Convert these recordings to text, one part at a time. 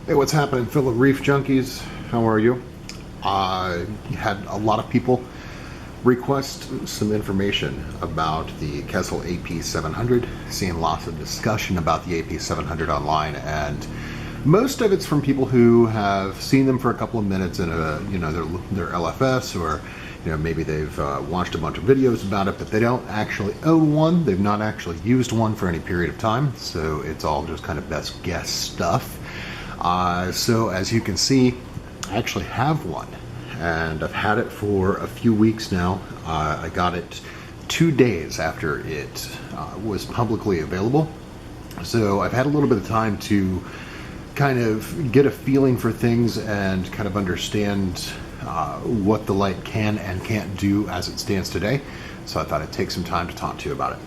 Hey, what's happening, fellow reef junkies? How are you? Had a lot of people request some information about the Kessil AP700. Seeing lots of discussion about the AP700 online, and most of it's from people who have seen them for a couple of minutes in their LFS, or maybe they've watched a bunch of videos about it, but they don't actually own one. They've not actually used one for any period of time, so it's all just kind of best guess stuff. So as you can see, I actually have one, and I've had it for a few weeks now. I got it 2 days after it was publicly available, so I've had a little bit of time to kind of get a feeling for things and kind of understand what the light can and can't do as it stands today. So I thought I'd take some time to talk to you about it.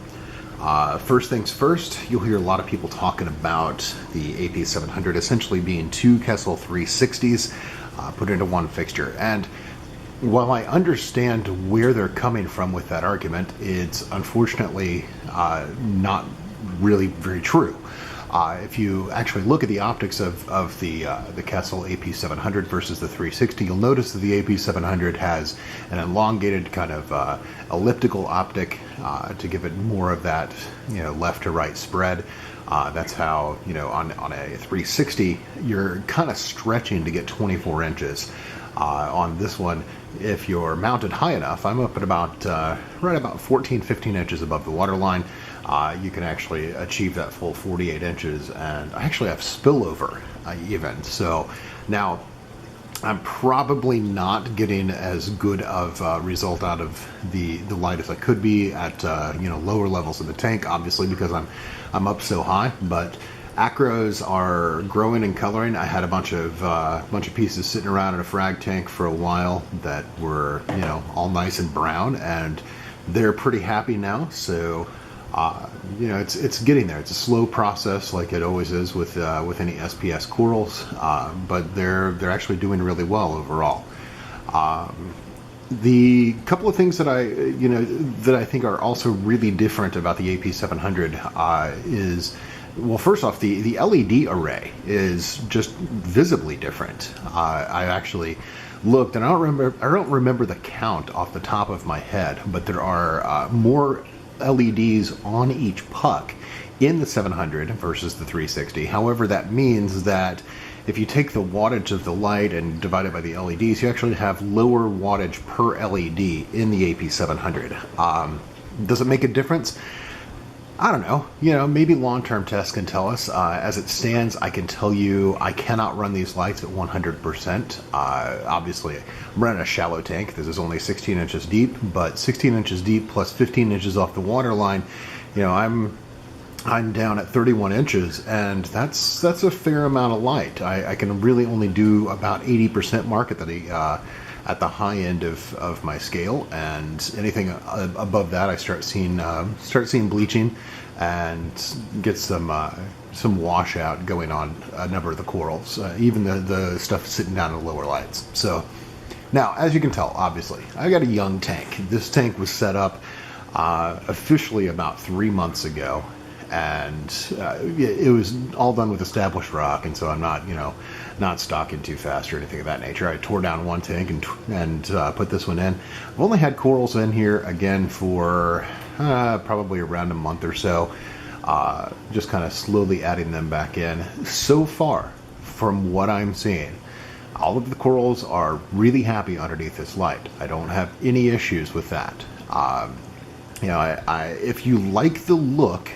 First things first, you'll hear a lot of people talking about the AP700 essentially being two Kessil 360s put into one fixture. And while I understand where they're coming from with that argument, it's unfortunately not really very true. If you actually look at the optics of the Kessil AP700 versus the 360, you'll notice that the AP700 has an elongated kind of elliptical optic to give it more of that left to right spread. That's how on a 360 you're kind of stretching to get 24 inches. On this one, if you're mounted high enough, I'm up at about right about 14-15 inches above the waterline. You can actually achieve that full 48 inches, and I actually have spillover even. So now I'm probably not getting as good of a result out of the light as I could be at lower levels in the tank, obviously because I'm up so high. But acros are growing and coloring. I had a bunch of pieces sitting around in a frag tank for a while that were all nice and brown, and they're pretty happy now. So it's getting there. It's a slow process, like it always is with any SPS corals, but they're actually doing really well overall. The couple of things that I think are also really different about the AP700 is, well, first off, the LED array is just visibly different. I actually looked, and I don't remember the count off the top of my head, but there are more LEDs on each puck in the 700 versus the 360. However, that means that if you take the wattage of the light and divide it by the LEDs, you actually have lower wattage per LED in the AP700. Does it make a difference? I don't know. Maybe long-term tests can tell us. As it stands, I can tell you I cannot run these lights at 100%. Obviously, I'm running a shallow tank. This is only 16 inches deep, but 16 inches deep plus 15 inches off the water line, I'm down at 31 inches, and that's a fair amount of light. I can really only do about 80% mark at the high end of my scale, and anything above that I start seeing bleaching and get some washout going on a number of the corals, even the stuff sitting down in the lower lights. So now, as you can tell, obviously I got a young tank. This tank was set up officially about 3 months ago, and it was all done with established rock, and so I'm not stocking too fast or anything of that nature. I tore down one tank and put this one in. I've only had corals in here again for probably around a month or so, just kind of slowly adding them back in. So far, from what I'm seeing, all of the corals are really happy underneath this light. I don't have any issues with that. If you like the look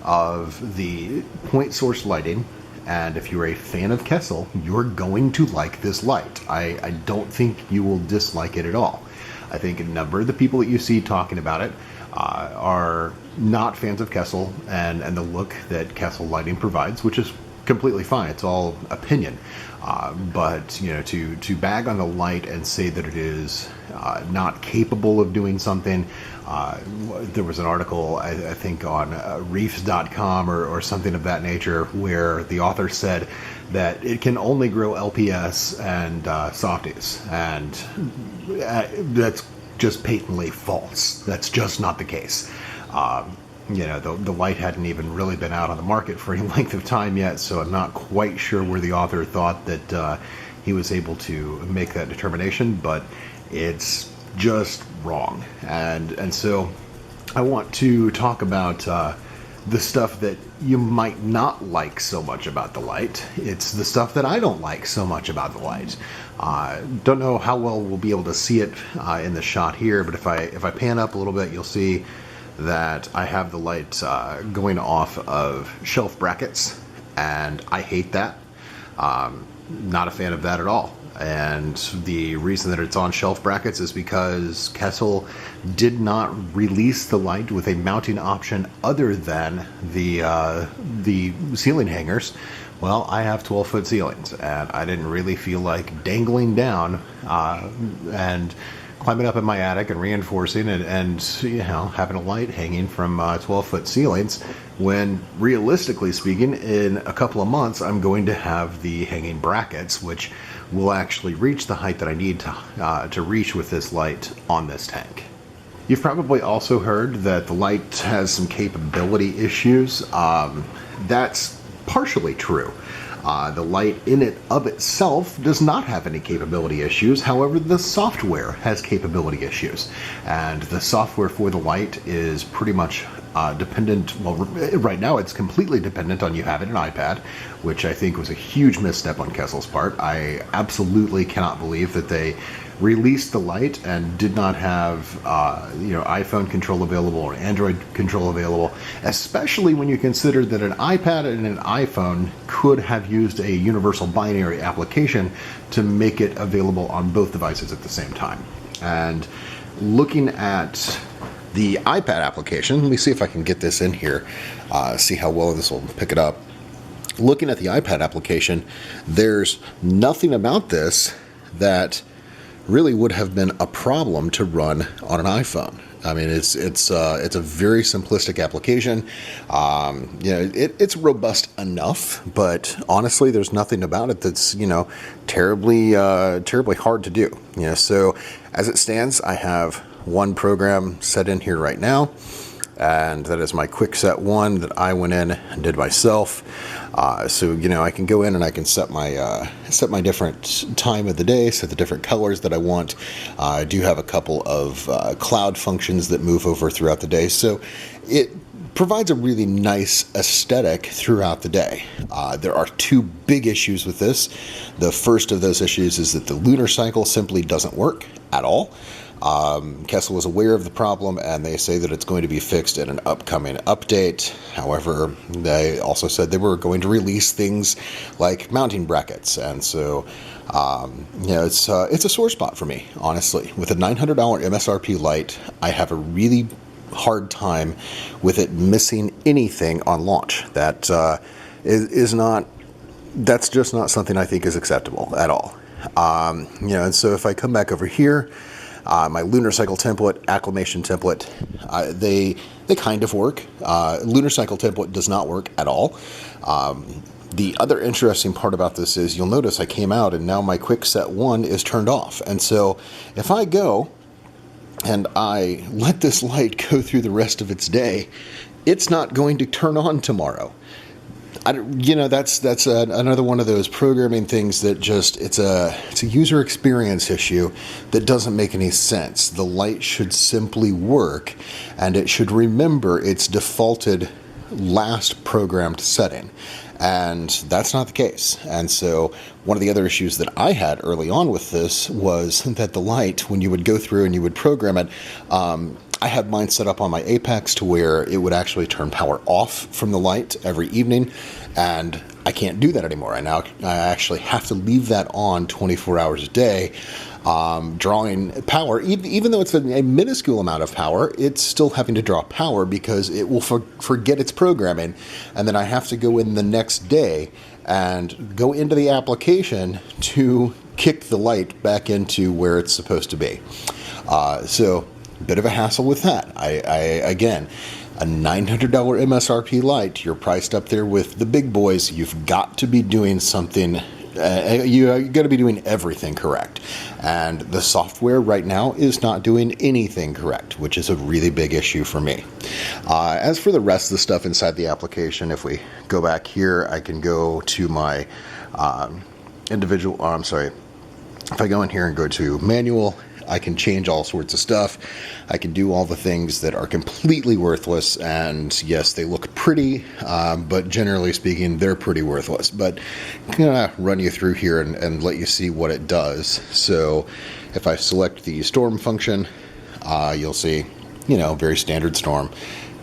of the point source lighting, and if you're a fan of Kessil, you're going to like this light. I don't think you will dislike it at all. I think a number of the people that you see talking about it are not fans of Kessil and the look that Kessil lighting provides, which is completely fine. It's all opinion. But to bag on the light and say that it is not capable of doing something. There was an article, I think, on reefs.com or something of that nature, where the author said that it can only grow LPS and softies, and that's just patently false. That's just not the case. the light hadn't even really been out on the market for any length of time yet, so I'm not quite sure where the author thought that he was able to make that determination, but it's just wrong. And so I want to talk about the stuff that you might not like so much about the light. It's the stuff that I don't like so much about the light. Don't know how well we'll be able to see it in the shot here, but if I pan up a little bit, you'll see that I have the light going off of shelf brackets, and I hate that. Not a fan of that at all. And the reason that it's on shelf brackets is because Kessil did not release the light with a mounting option other than the ceiling hangers. Well, I have 12-foot ceilings, and I didn't really feel like dangling down and climbing up in my attic and reinforcing and having a light hanging from 12-foot ceilings, when realistically speaking, in a couple of months I'm going to have the hanging brackets, which will actually reach the height that I need to reach with this light on this tank. You've probably also heard that the light has some capability issues. That's partially true. The light in it of itself does not have any capability issues. However, the software has capability issues. And the software for the light is pretty much dependent, well, right now it's completely dependent on you having an iPad, which I think was a huge misstep on Kessil's part. I absolutely cannot believe that they released the light and did not have iPhone control available or Android control available, especially when you consider that an iPad and an iPhone could have used a universal binary application to make it available on both devices at the same time. And looking at the iPad application, let me see if I can get this in here, see how well this will pick it up. Looking at the iPad application, there's nothing about this that really would have been a problem to run on an iPhone. I mean, it's a very simplistic application. It's robust enough, but honestly, there's nothing about it that's terribly hard to do. So as it stands, I have one program set in here right now, and that is my quick set one that I went in and did myself. So I can go in and I can set my different time of the day, set the different colors that I want. I do have a couple of cloud functions that move over throughout the day, so it provides a really nice aesthetic throughout the day. There are two big issues with this. The first of those issues is that the lunar cycle simply doesn't work at all. Kessil was aware of the problem, and they say that it's going to be fixed in an upcoming update. However, they also said they were going to release things like mounting brackets, and so it's a sore spot for me, honestly. With a $900 MSRP light, I have a really hard time with it missing anything on launch. That that's just not something I think is acceptable at all. And so if I come back over here, my lunar cycle template, acclimation template, they kind of work. Lunar cycle template does not work at all. The other interesting part about this is you'll notice I came out and now my quick set one is turned off. And so if I go and I let this light go through the rest of its day, it's not going to turn on tomorrow. That's another one of those programming things that just it's a user experience issue that doesn't make any sense. The light should simply work, and it should remember its defaulted last programmed setting, and that's not the case. And so one of the other issues that I had early on with this was that the light, when you would go through and you would program it, I had mine set up on my Apex to where it would actually turn power off from the light every evening, and I can't do that anymore. I actually have to leave that on 24 hours a day, drawing power. Even though it's a minuscule amount of power, it's still having to draw power because it will forget its programming, and then I have to go in the next day and go into the application to kick the light back into where it's supposed to be. So bit of a hassle with that. Again, a $900 MSRP light, you're priced up there with the big boys. You've got to be doing something You're going to be doing everything correct. And the software right now is not doing anything correct, which is a really big issue for me. As for the rest of the stuff inside the application, if we go back here, I can go to my if I go in here and go to manual, I can change all sorts of stuff. I can do all the things that are completely worthless, and yes, they look pretty, but generally speaking, they're pretty worthless. But I'm going to run you through here and let you see what it does. So if I select the storm function, you'll see, very standard storm.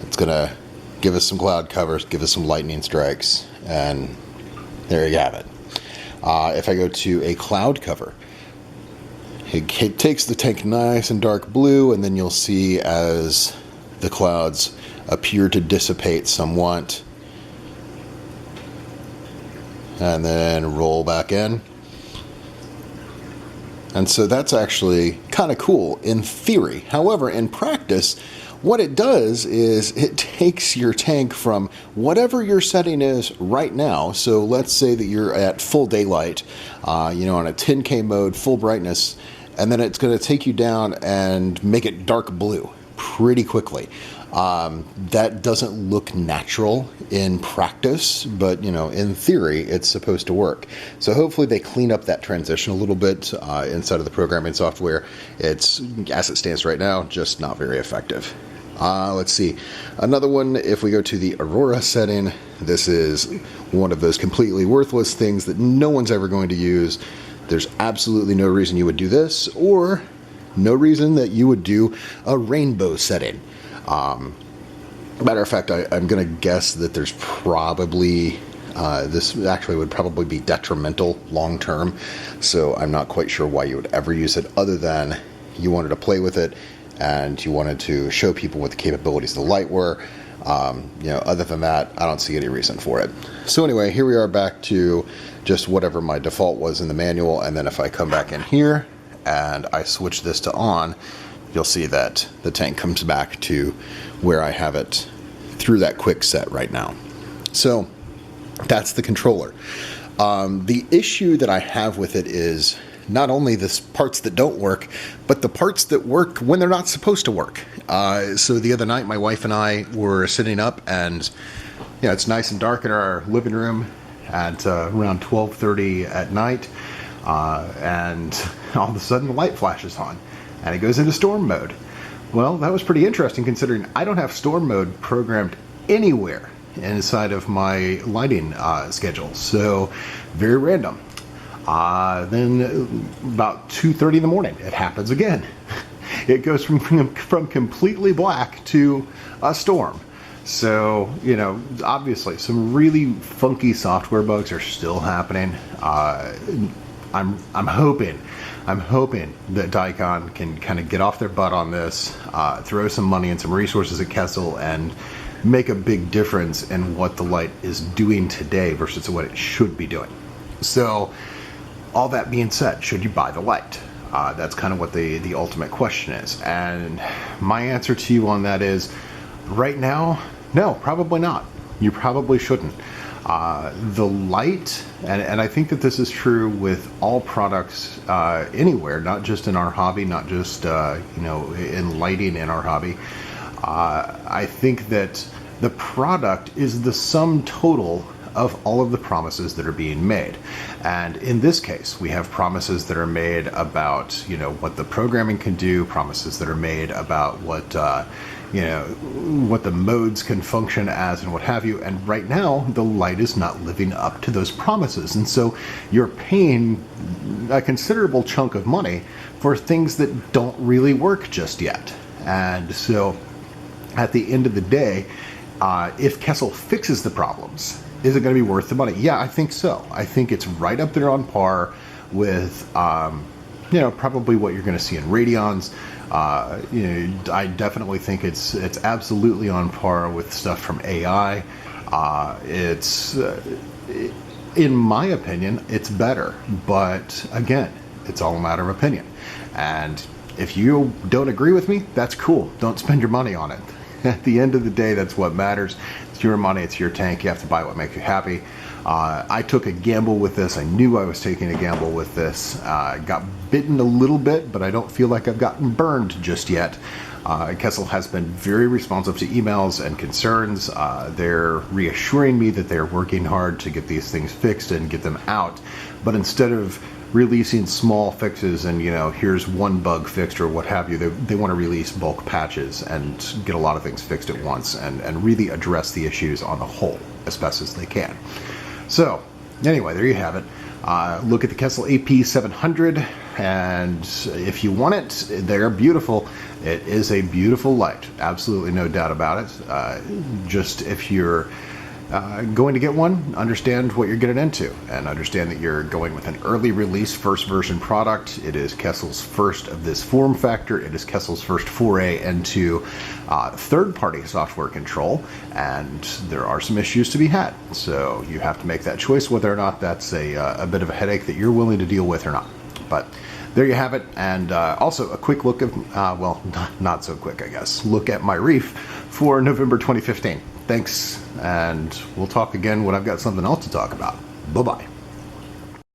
It's going to give us some cloud covers, give us some lightning strikes, and there you have it. If I go to a cloud cover, it takes the tank nice and dark blue, and then you'll see as the clouds appear to dissipate somewhat, and then roll back in. And so that's actually kind of cool in theory. However, in practice, what it does is it takes your tank from whatever your setting is right now. So let's say that you're at full daylight, on a 10K mode, full brightness, and then it's going to take you down and make it dark blue pretty quickly. That doesn't look natural in practice, but in theory, it's supposed to work. So hopefully they clean up that transition a little bit inside of the programming software. It's, as it stands right now, just not very effective. Let's see. Another one, if we go to the Aurora setting, this is one of those completely worthless things that no one's ever going to use. There's absolutely no reason you would do this, or no reason that you would do a rainbow setting. Matter of fact, I'm going to guess that there's probably, this actually would probably be detrimental long term, so I'm not quite sure why you would ever use it other than you wanted to play with it and you wanted to show people what the capabilities of the light were. Other than that, I don't see any reason for it. So anyway, here we are back to just whatever my default was in the manual, and then if I come back in here and I switch this to on, you'll see that the tank comes back to where I have it through that quick set right now. So that's the controller. The issue that I have with it is not only the parts that don't work, but the parts that work when they're not supposed to work. So the other night, my wife and I were sitting up, and it's nice and dark in our living room at around 12:30 at night, and all of a sudden the light flashes on, and it goes into storm mode. Well, that was pretty interesting considering I don't have storm mode programmed anywhere inside of my lighting schedule, so very random. Then about 2:30 in the morning, it happens again. It goes from completely black to a storm. So, obviously some really funky software bugs are still happening. I'm hoping that Daikon can kind of get off their butt on this, throw some money and some resources at Kessil, and make a big difference in what the light is doing today versus what it should be doing. So, all that being said, should you buy the light? That's kind of what the ultimate question is. And my answer to you on that is, right now, no, probably not. You probably shouldn't. The light, and I think that this is true with all products anywhere, not just in our hobby, not just in lighting in our hobby. I think that the product is the sum total of all of the promises that are being made. And in this case, we have promises that are made about, what the programming can do, promises that are made about what the modes can function as and what have you. And right now, the light is not living up to those promises. And so you're paying a considerable chunk of money for things that don't really work just yet. And so at the end of the day, if Kessil fixes the problems, is it going to be worth the money? Yeah, I think so. I think it's right up there on par with, probably what you're going to see in Radeons. I definitely think it's absolutely on par with stuff from AI. In my opinion, it's better. But again, it's all a matter of opinion. And if you don't agree with me, that's cool. Don't spend your money on it. At the end of the day, that's what matters. It's your money, it's your tank. You have to buy what makes you happy. I took a gamble with this. I knew I was taking a gamble with this. Got bitten a little bit, but I don't feel like I've gotten burned just yet. Kessil has been very responsive to emails and concerns. They're reassuring me that they're working hard to get these things fixed and get them out. But instead of releasing small fixes and, you know, here's one bug fixed or what have you, they want to release bulk patches and get a lot of things fixed at once and really address the issues on the whole as best as they can. So anyway, there you have it. Look at the Kessil AP700, and if you want it, they're beautiful. It is a beautiful light, absolutely no doubt about it. Just if you're going to get one, understand what you're getting into, and understand that you're going with an early release first version product. It is Kessil's first of this form factor. It is Kessil's first foray into third-party software control, and there are some issues to be had. So you have to make that choice whether or not that's a bit of a headache that you're willing to deal with or not. But there you have it, and also a quick look at, well, not so quick, I guess, look at my reef for November 2015. Thanks, and we'll talk again when I've got something else to talk about. Bye-bye.